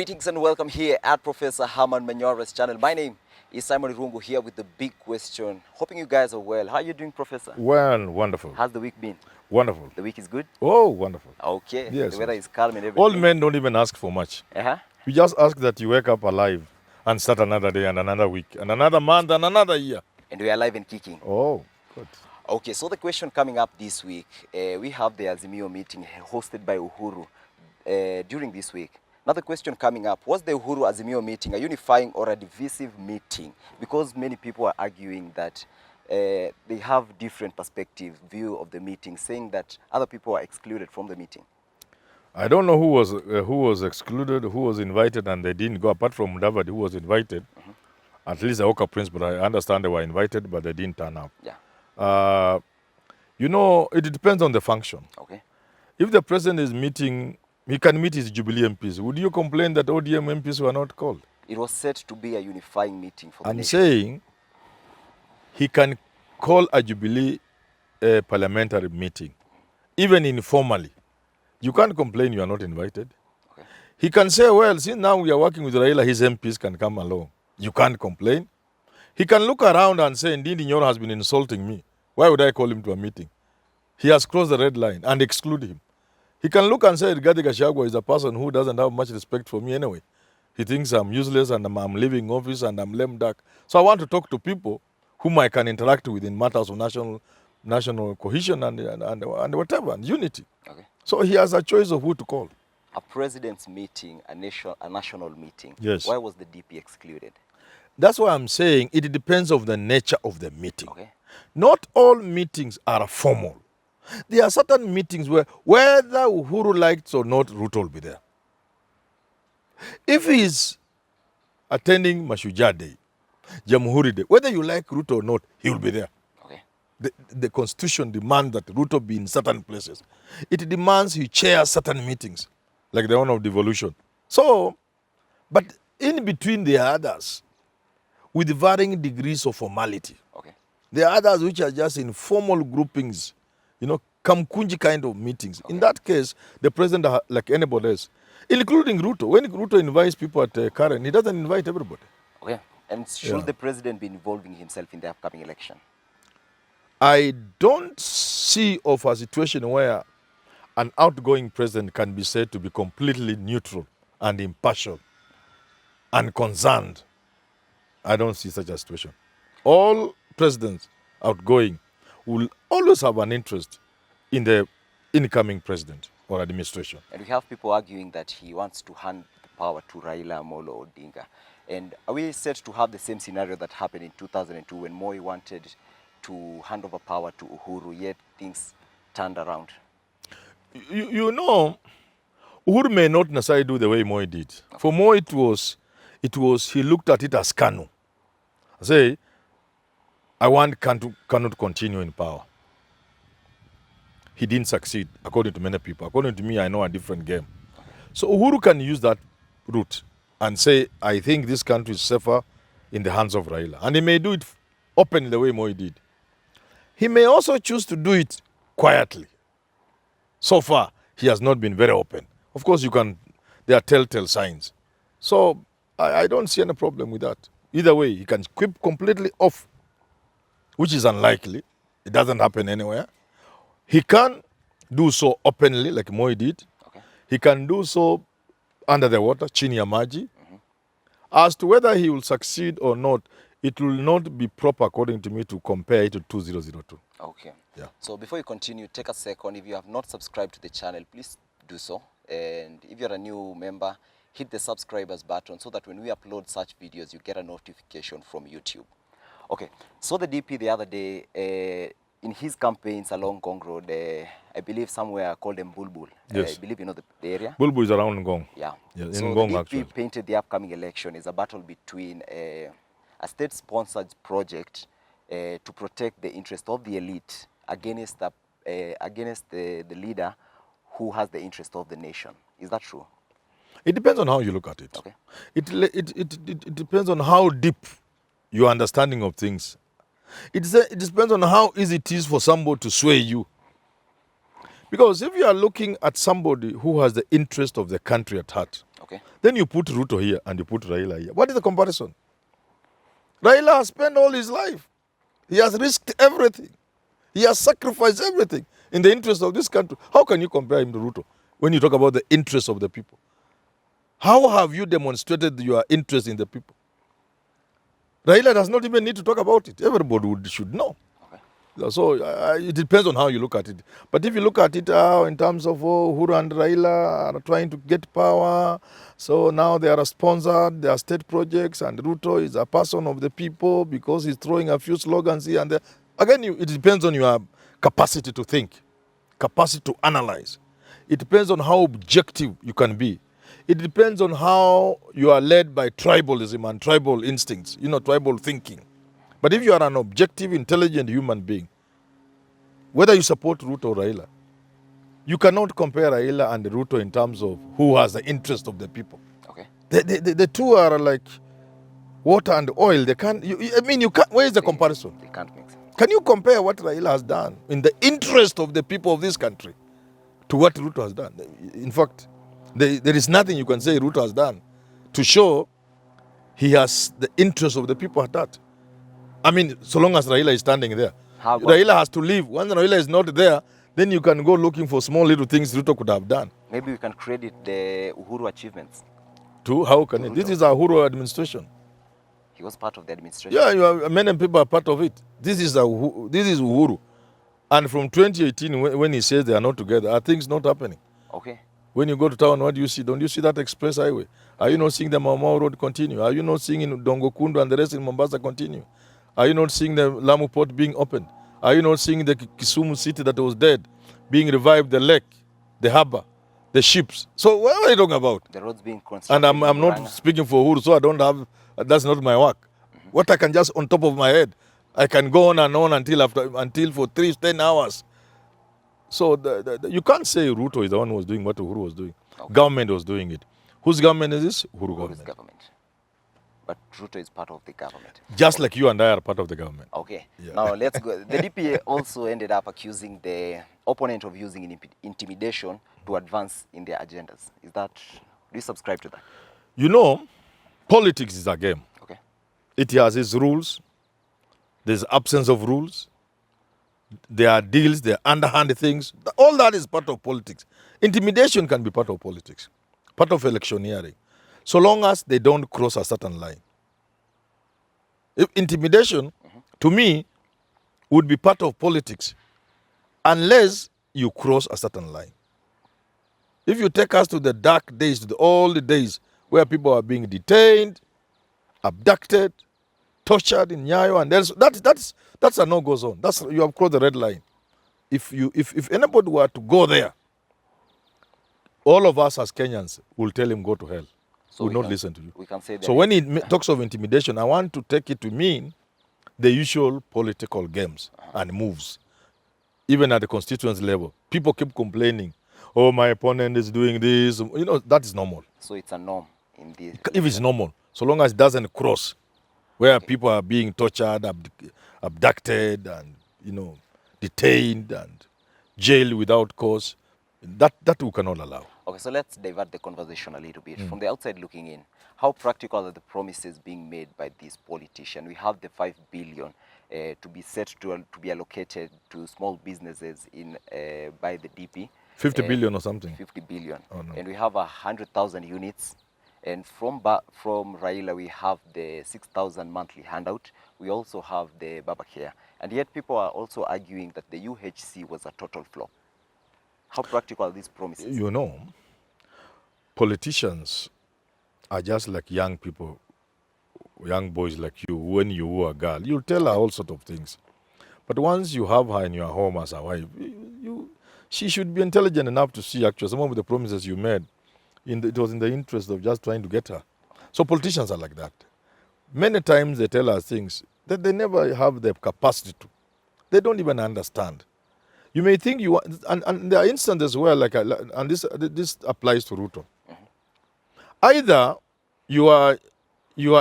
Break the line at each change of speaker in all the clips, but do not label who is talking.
Greetings and welcome here at Professor Herman Manyora's channel. My name is Simon Rungu here with the big question. Hoping you guys are well. How are you doing, Professor?
Well, wonderful.
How's the week been?
Wonderful.
The week is good?
Oh, wonderful.
Okay.
Yes.
The weather is calm and everything.
All men don't even ask for much. You just ask that you wake up alive and start another day and another week and another month and another year.
And we are alive and kicking.
Oh, good.
Okay, so the question coming up this week, we have the Azimio meeting hosted by Uhuru during this week. Now the question coming up, was the Uhuru Azimio meeting a unifying or a divisive meeting? Because many people are arguing that they have different view of the meeting, saying that other people are excluded from the meeting.
I don't know who was excluded, who was invited, and they didn't go, apart from David, who was invited. At least the Oka Prince, but I understand they were invited, but they didn't turn up.
Yeah.
You know, it depends on the function.
Okay.
If the president is meeting, he can meet his Jubilee MPs. Would you complain that ODM MPs were not called?
It was said to be a unifying meeting for the nation.
I'm saying he can call a Jubilee parliamentary meeting, even informally. You can't complain you are not invited.
Okay.
He can say, well, since now we are working with Raila, his MPs can come along. You can't complain. He can look around and say, indeed, Nyora has been insulting me. Why would I call him to a meeting? He has crossed the red line and exclude him. He can look and say, Rigathi Gachagua is a person who doesn't have much respect for me anyway. He thinks I'm useless and I'm leaving office and I'm lame duck. So I want to talk to people whom I can interact with in matters of national cohesion and whatever, and unity.
Okay.
So he has a choice of who to call.
A president's meeting, a national meeting.
Yes.
Why was the DP excluded?
That's why I'm saying it depends on the nature of the meeting.
Okay.
Not all meetings are formal. There are certain meetings where, whether Uhuru likes or not, Ruto will be there. If he is attending Mashujaa Day, Jamhuri Day, whether you like Ruto or not, he will be there.
Okay.
The constitution demands that Ruto be in certain places. It demands he chair certain meetings, like the one of devolution. So, but in between the others, with varying degrees of formality.
Okay.
There are others which are just informal groupings, you know, kamkunji kind of meetings.
Okay.
In that case, the president, like anybody else, including Ruto, when Ruto invites people at Karen, he doesn't invite everybody.
Okay. And should the president be involving himself in the upcoming election?
I don't see of a situation where an outgoing president can be said to be completely neutral and impartial and concerned. I don't see such a situation. All presidents outgoing will always have an interest in the incoming president or administration.
And we have people arguing that he wants to hand the power to Raila Amolo Odinga. And are we set to have the same scenario that happened in 2002 when Moi wanted to hand over power to Uhuru, yet things turned around?
You know, Uhuru may not necessarily do the way Moi did. Okay. For Moi, it was he looked at it as Kanu. Say, I want cannot continue in power. He didn't succeed, according to many people. According to me, I know a different game. So Uhuru can use that route and say, I think this country is safer in the hands of Raila. And he may do it openly the way Moi did. He may also choose to do it quietly. So far, he has not been very open. Of course, there are telltale signs. So I don't see any problem with that. Either way, he can keep completely off, which is unlikely. It doesn't happen anywhere. He can do so openly, like Moi did.
Okay.
He can do so under the water, chini ya maji. As to whether he will succeed or not, it will not be proper, according to me, to compare it to 2002.
Okay.
Yeah.
So before you continue, take a second. If you have not subscribed to the channel, please do so. And if you're a new member, hit the subscribers button so that when we upload such videos, you get a notification from YouTube. Okay, so the DP the other day, in his campaigns along Gong Road, I believe somewhere called Mbulbul.
Yes.
I believe you know the area?
Bulbul is around Gong.
Yeah.
Yeah,
so
in Gong,
the DP
actually
painted the upcoming election as a battle between a state-sponsored project to protect the interest of the elite against the leader who has the interest of the nation. Is that true?
It depends on how you look at it.
Okay.
It depends on how deep your understanding of things. It depends on how easy it is for somebody to sway you. Because if you are looking at somebody who has the interest of the country at heart,
Okay.
Then you put Ruto here and you put Raila here. What is the comparison? Raila has spent all his life. He has risked everything. He has sacrificed everything in the interest of this country. How can you compare him to Ruto when you talk about the interest of the people? How have you demonstrated your interest in the people? Raila does not even need to talk about it. Everybody should know.
Okay.
So it depends on how you look at it. But if you look at it in terms of Uhuru and Raila are trying to get power, so now they are sponsored, they are state projects, and Ruto is a person of the people because he's throwing a few slogans here and there. Again, it depends on your capacity to think, capacity to analyze. It depends on how objective you can be. It depends on how you are led by tribalism and tribal instincts, tribal thinking. But if you are an objective, intelligent human being, whether you support Ruto or Raila, you cannot compare Raila and Ruto in terms of who has the interest of the people.
Okay.
The two are like water and oil. They can't. You can't. Where is the comparison?
They can't mix.
Can you compare what Raila has done in the interest of the people of this country to what Ruto has done? In fact, there is nothing you can say Ruto has done to show he has the interest of the people at that. I mean, so long as Raila is standing there. Raila has to leave. Once Raila is not there, then you can go looking for small little things Ruto could have done.
Maybe we can credit the Uhuru achievements.
How can it? This is a Uhuru administration.
He was part of the administration.
Yeah, many people are part of it. This is Uhuru. And from 2018, when he says they are not together, are things not happening?
Okay.
When you go to town, what do you see? Don't you see that express highway? Are you not seeing the Mau Road continue? Are you not seeing in Dongokundu and the rest in Mombasa continue? Are you not seeing the Lamu port being opened? Are you not seeing the Kisumu city that was dead being revived, the lake, the harbor, the ships? So what are you talking about?
The roads being constructed.
And I'm not speaking for Uhuru, so I don't have, that's not my work. What I can just on top of my head, I can go on and on until for 10 hours. So you can't say Ruto is the one who was doing what Uhuru was doing. Okay. Government was doing it. Whose government is this? Uhuru government.
But Ruto is part of the government.
Just like you and I are part of the government.
Okay. Yeah. Now let's go. The DP also ended up accusing the opponent of using intimidation to advance in their agendas. Do you subscribe to that?
You know, politics is a game.
Okay.
It has its rules. There's absence of rules. There are deals, there are underhand things. All that is part of politics. Intimidation can be part of politics, part of electioneering, so long as they don't cross a certain line. Intimidation, to me, would be part of politics unless you cross a certain line. If you take us to the dark days, to all the days where people are being detained, abducted, tortured in Nyayo, and that's a no-go zone. You have crossed the red line. If anybody were to go there, all of us as Kenyans will tell him go to hell. So will not listen to you.
We can say that.
So when he talks of intimidation, I want to take it to mean the usual political games and moves. Even at the constituency level, people keep complaining, oh, my opponent is doing this. That is normal.
So it's a norm in this.
If it's normal, so long as it doesn't cross where people are being tortured, abducted, and detained and jailed without cause, that we cannot allow.
Okay, so let's divert the conversation a little bit. From the outside looking in, how practical are the promises being made by this politician? We have the 5 billion to be set to be allocated to small businesses by the DP.
50 billion or something.
50 billion.
Oh, no.
And we have 100,000 units. And from Raila, we have the 6,000 monthly handout. We also have the Baba Care. And yet people are also arguing that the UHC was a total flop. How practical are these promises?
Politicians are just like young people, young boys like you. When you were a girl, you'll tell her all sorts of things. But once you have her in your home as a wife, she should be intelligent enough to see actually some of the promises you made. It was in the interest of just trying to get her. So politicians are like that. Many times they tell us things that they never have the capacity to. They don't even understand. You may think you are, and there are instances where, and this applies to Ruto. Either you are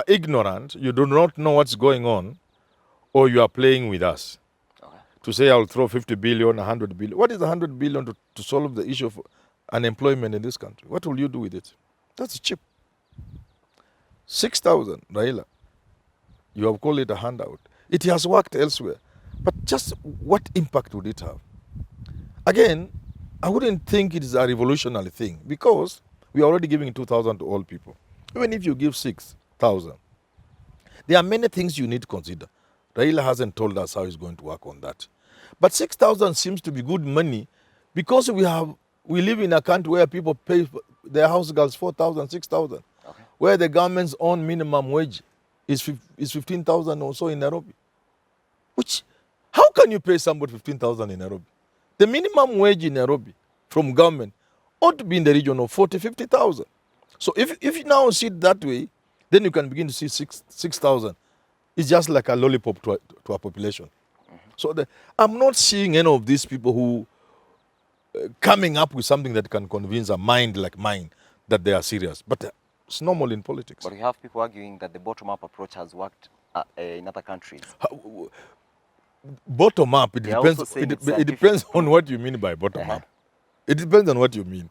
ignorant, you do not know what's going on, or you are playing with us. Okay. To say I'll throw 50 billion, 100 billion. What is 100 billion to solve the issue of unemployment in this country? What will you do with it? That's cheap. 6,000, Raila. You have called it a handout. It has worked elsewhere. But just what impact would it have? Again, I wouldn't think it is a revolutionary thing because we are already giving 2,000 to all people. Even if you give 6,000, there are many things you need to consider. Raila hasn't told us how he's going to work on that. But 6,000 seems to be good money because we live in a country where people pay their house girls 4,000, 6,000,
Okay.
where the government's own minimum wage is 15,000 or so in Nairobi. Which, how can you pay somebody 15,000 in Nairobi? The minimum wage in Nairobi from government ought to be in the region of 40, 50,000. So if you now see it that way, then you can begin to see 6,000. It's just like a lollipop to a population. So I'm not seeing any of these people who coming up with something that can convince a mind like mine that they are serious. But it's normal in politics.
But you have people arguing that the bottom-up approach has worked in other countries.
Bottom up, it
They are
depends.
also saying it's
It depends
scientific.
on what you mean by bottom up. It depends on what you mean.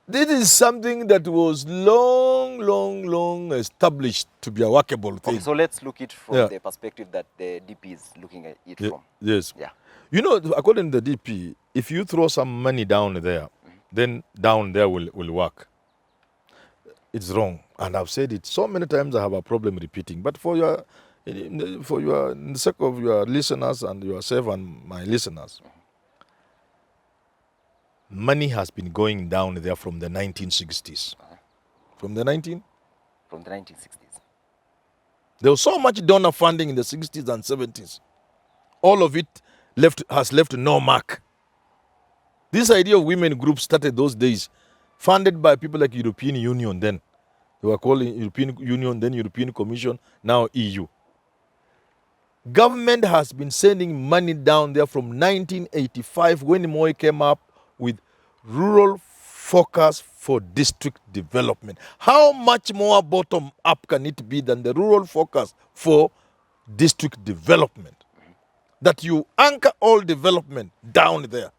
This is something that was long established to be a workable thing.
Okay, so let's look it from
Yeah.
the perspective that the DP is looking at it
Ye-
from.
Yes.
Yeah.
You know, according to the DP, if you throw some money down there, then down there will work. It's wrong. And I've said it so many times I have a problem repeating. But for in the sake of your listeners and yourself and my listeners, money has been going down there from the 1960s. From the
1960s.
There was so much donor funding in the 60s and 70s. All of it has left no mark. This idea of women groups started those days, funded by people like European Union then. They were called European Union, then European Commission, now EU. Government has been sending money down there from 1985 when Moi came up with rural focus for district development. How much more bottom up can it be than the rural focus for district development? That you anchor all development down there.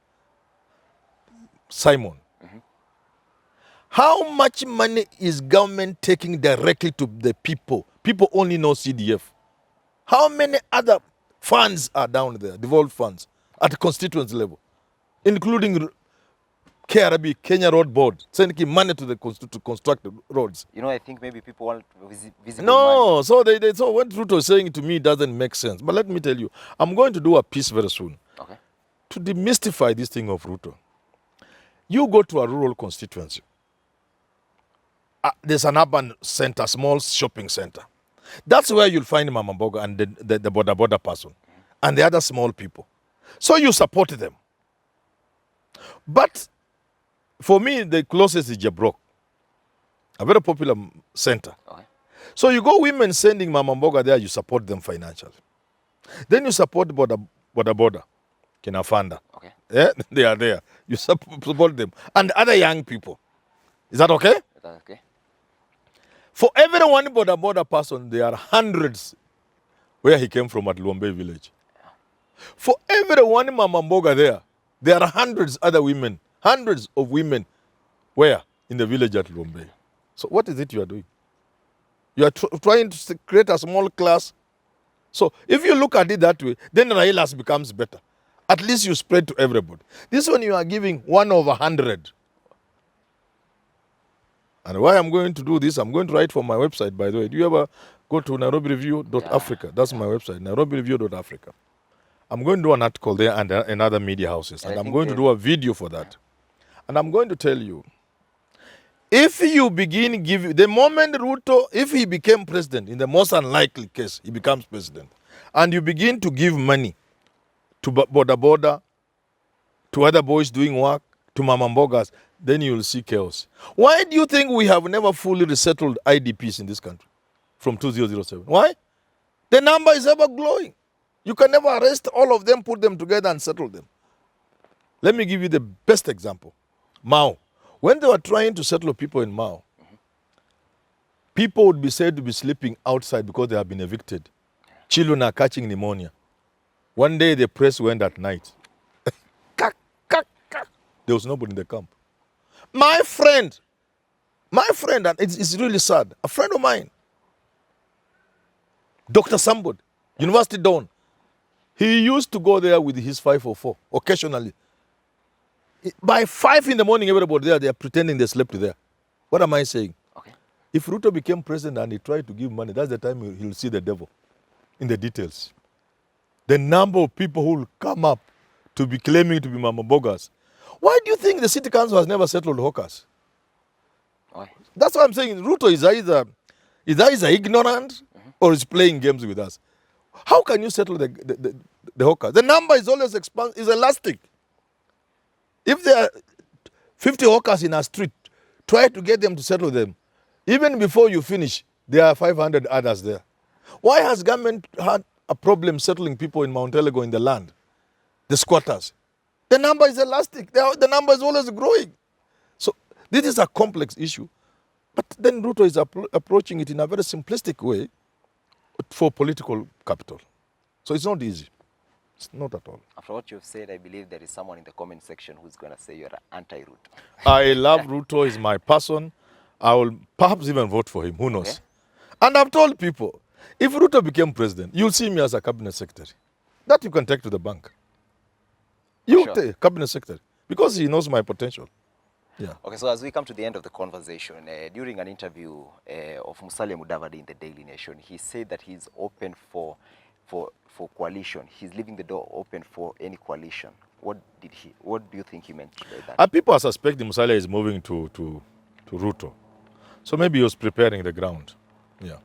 Simon, how much money is government taking directly to the people? People only know CDF. How many other funds are down there, devolved funds, at the constituency level, including KRB, Kenya Road Board, sending money to to construct the roads?
You know, I think maybe people want visible money.
No, so so what Ruto is saying to me doesn't make sense. But let me tell you, I'm going to do a piece very soon
Okay.
to demystify this thing of Ruto. You go to a rural constituency. There's an urban center, small shopping center. That's where you'll find Mama Mboga and the border person and the other small people. So you support them. But for me, the closest is Jabrok, a very popular center.
Okay.
So you go women sending Mama Mboga there, you support them financially. Then you support border, Kinafanda.
Okay.
Yeah, they are there. You support them. And other young people. Is that okay?
Is that okay?
For every one border person, there are hundreds where he came from at Luombe village. For every one Mama Mboga there are hundreds other women, hundreds of women where? In the village at Luombe. So what is it you are doing? You are trying to create a small class. So if you look at it that way, then Raila's becomes better. At least you spread to everybody. This one you are giving 1/100. And why I'm going to do this, I'm going to write for my website, by the way. Do you ever go to nairobireview.africa? That's my website, nairobireview.africa. I'm going to do an article there and in other media houses. And I'm going to do a video for that. And I'm going to tell you, if you begin giving, the moment Ruto, if he became president, in the most unlikely case, he becomes president, and you begin to give money to border, to other boys doing work, to Mama Mbogas, then you will see chaos. Why do you think we have never fully resettled IDPs in this country from 2007? Why? The number is ever growing. You can never arrest all of them, put them together and settle them. Let me give you the best example. Mao. When they were trying to settle people in Mao, people would be said to be sleeping outside because they have been evicted. Children are catching pneumonia. One day the press went at night. There was nobody in the camp. My friend, My friend, and it's really sad, a friend of mine, Dr. Sambod, University Dawn, he used to go there with his 504 occasionally. By 5 in the morning, everybody there, they are pretending they slept there. What am I saying?
Okay.
If Ruto became president and he tried to give money, that's the time he'll see the devil in the details. The number of people who will come up to be claiming to be Mama Bogas. Why do you think the city council has never settled hawkers?
Why?
That's what I'm saying. Ruto is either ignorant or is playing games with us. How can you settle the hawkers? The number is always is elastic. If there are 50 hawkers in a street, try to get them to settle them. Even before you finish, there are 500 others there. Why has government had a problem settling people in Mount Elego in the land? The squatters. The number is elastic. The number is always growing. So this is a complex issue. But then Ruto is approaching it in a very simplistic way for political capital. So it's not easy. It's not at all.
After what you've said, I believe there is someone in the comment section who's going to say you're anti-Ruto.
I love Ruto. He's my person. I will perhaps even vote for him. Who knows?
Okay.
And I've told people, if Ruto became president, you'll see me as a cabinet secretary. That you can take to the bank. You
Sure.
take cabinet secretary. Because he knows my potential. Yeah.
Okay, so as we come to the end of the conversation, during an interview of Musalia Mudavadi in the Daily Nation, he said that he's open for coalition. He's leaving the door open for any coalition. What do you think he meant by that?
And people are suspecting Musalia is moving to Ruto. So maybe he was preparing the ground. Yeah.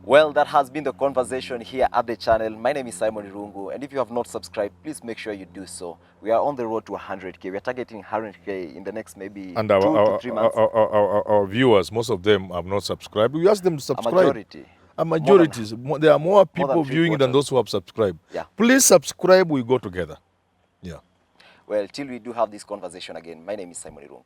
Well, that has been the conversation here at the channel. My name is Simon Irungu, and if you have not subscribed, please make sure you do so. We are on the road to 100K. We are targeting 100K in the next maybe
And
2 to 3 months.
our viewers, most of them have not subscribed. We ask them to subscribe.
A majority.
A majority. There are more people
than
viewing it than those who have subscribed.
Yeah.
Please subscribe. We go together. Yeah.
Well, till we do have this conversation again, my name is Simon Irungu.